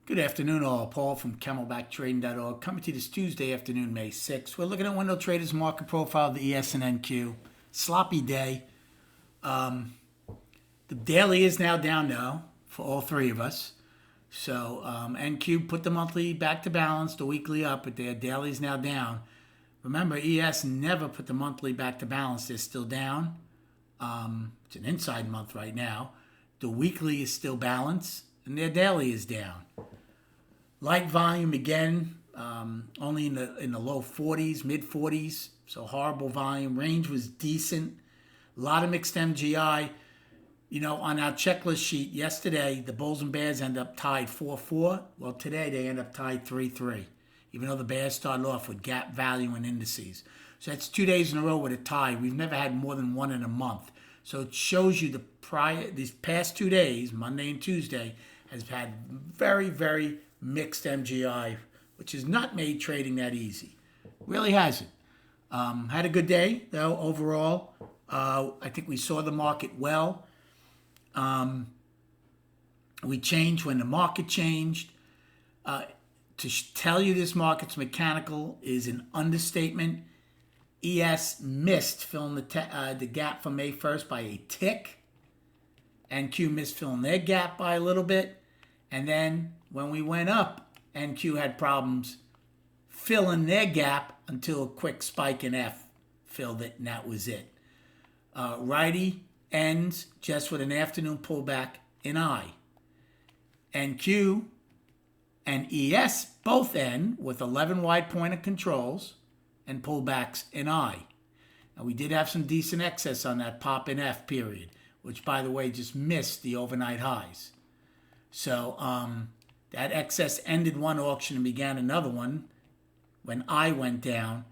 Good afternoon, all. Paul from CamelbackTrading.org coming to you this Tuesday afternoon, May 6th. We're looking at Window Traders market profile of the ES and NQ. Sloppy day. The daily is now down now for all three of us. So NQ put the monthly back to balance, the weekly up, but their daily is now down. Remember, ES never put the monthly back to balance. They're still down. It's an inside month right now. The weekly is still balanced, and their daily is down. Light volume again, only in the low 40s, mid 40s, so horrible volume. Range was decent. A lot of mixed MGI. You know, on our checklist sheet yesterday, the Bulls and Bears end up tied 4-4. Well, today they end up tied 3-3, even though the Bears started off with gap value and indices. So that's 2 days in a row with a tie. We've never had more than one in a month. So it shows you these past 2 days, Monday and Tuesday, has had very, very mixed MGI, which has not made trading that easy. Really hasn't. Had a good day, though, overall. I think we saw the market well. We changed when the market changed. To tell you this market's mechanical is an understatement. ES missed filling the gap from May 1st by a tick. NQ missed filling their gap by a little bit. And then when we went up, NQ had problems filling their gap until a quick spike in F filled it, and that was it. Righty ends just with an afternoon pullback in I. NQ and ES both end with 11 wide pointed controls and pullbacks in I. Now, we did have some decent excess on that pop in F period, which, by the way, just missed the overnight highs. So that excess ended one auction and began another one when I went down.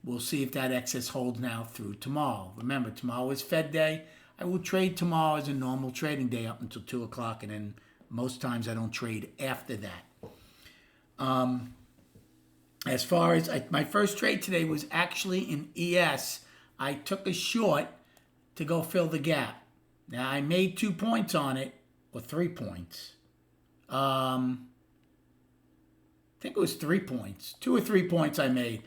We'll see if that excess holds now through tomorrow. Remember, tomorrow is Fed day. I will trade tomorrow as a normal trading day up until 2 o'clock, and then most times I don't trade after that. As far as my first trade today was actually in ES. I took a short to go fill the gap. Now, I made 2 points on it, or 3 points. I think it was 3 points. 2 or 3 points I made.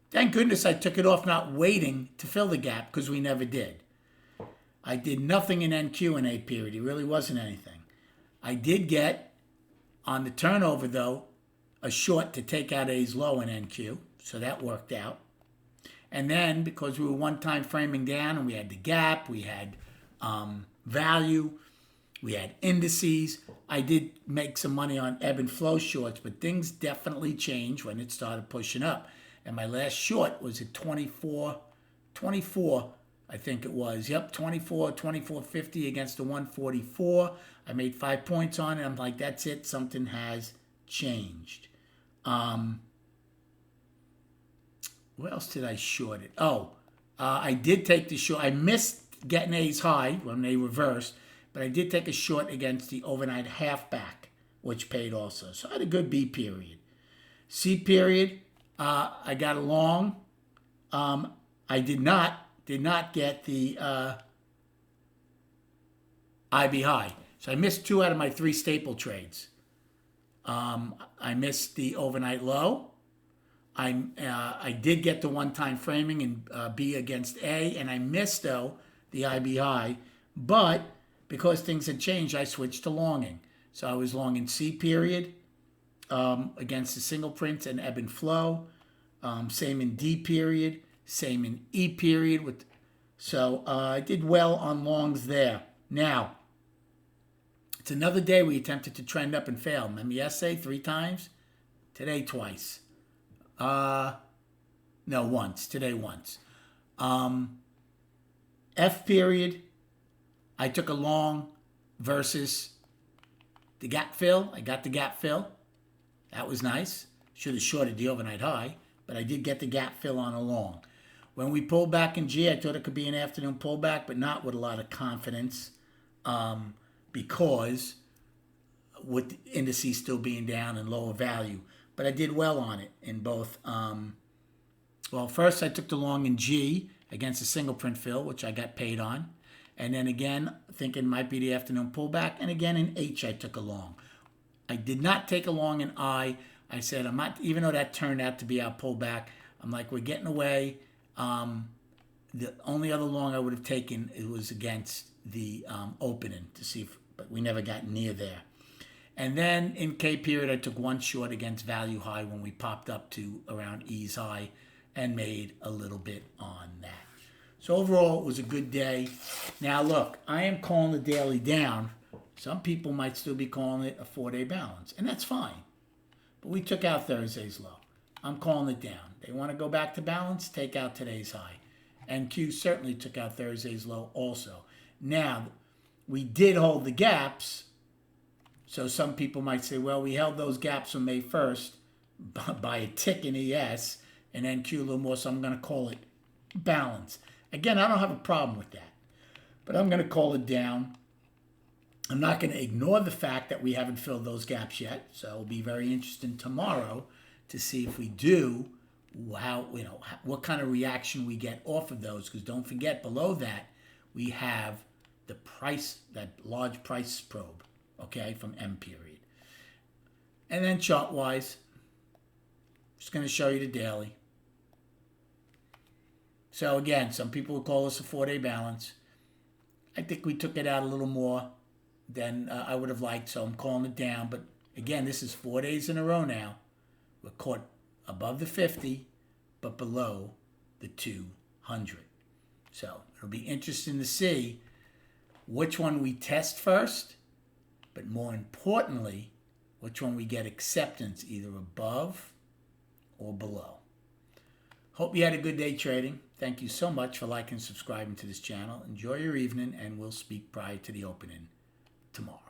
Thank goodness I took it off not waiting to fill the gap, because we never did. I did nothing in NQ in A period. It really wasn't anything. I did get, on the turnover though, a short to take out A's low in NQ. So that worked out. And then, because we were one time framing down and we had the gap, we had value, we had indices, I did make some money on ebb and flow shorts, but things definitely changed when it started pushing up. And my last short was at 24, I think it was. Yep, 24.50 against the 144. I made 5 points on it. I'm like, that's it. Something has changed. What else did I short it? I did take the short. I missed getting A's high when they reversed, but I did take a short against the overnight halfback, which paid also. So I had a good B period. C period, I got a long. I did not get the IB high. So I missed 2 out of my 3 staple trades. I missed the overnight low. I did get the one-time framing in B against A, and I missed, though, the IB high. But because things had changed, I switched to longing. So I was long in C period against the single prints and ebb and flow. Same in D period. Same in E period. So I did well on longs there. Now, it's another day we attempted to trend up and fail. Remember yesterday 3 times? Today twice. No, once. Today once. F period, I took a long versus the gap fill. I got the gap fill. That was nice. Should have shorted the overnight high, but I did get the gap fill on a long. When we pulled back in G, I thought it could be an afternoon pullback, but not with a lot of confidence because with the indices still being down and lower value. But I did well on it in both. First I took the long in G against a single print fill, which I got paid on. And then again, thinking might be the afternoon pullback. And again in H, I took a long. I did not take a long in I. I said, I'm not, even though that turned out to be our pullback, I'm like, we're getting away. The only other long I would have taken, it was against the opening to see if, but we never got near there. And then in K period, I took one short against value high when we popped up to around E's high and made a little bit on that. So overall, it was a good day. Now look, I am calling the daily down. Some people might still be calling it a 4-day balance, and that's fine. But we took out Thursday's low. I'm calling it down. They want to go back to balance, take out today's high. And Q certainly took out Thursday's low also. Now, we did hold the gaps. So some people might say, well, we held those gaps on May 1st by a tick in ES and then Q a little more, so I'm going to call it balance. Again, I don't have a problem with that, but I'm going to call it down. I'm not going to ignore the fact that we haven't filled those gaps yet, so it'll be very interesting tomorrow to see if we do, what kind of reaction we get off of those, because don't forget, below that, we have the price, that large price probe. Okay, from M period. And then chart-wise, just going to show you the daily. So again, some people will call this a 4-day balance. I think we took it out a little more than I would have liked, so I'm calling it down. But again, this is 4 days in a row now. We're caught above the 50, but below the 200. So it'll be interesting to see which one we test first, but more importantly, which one we get acceptance either above or below. Hope you had a good day trading. Thank you so much for liking and subscribing to this channel. Enjoy your evening, and we'll speak prior to the opening tomorrow.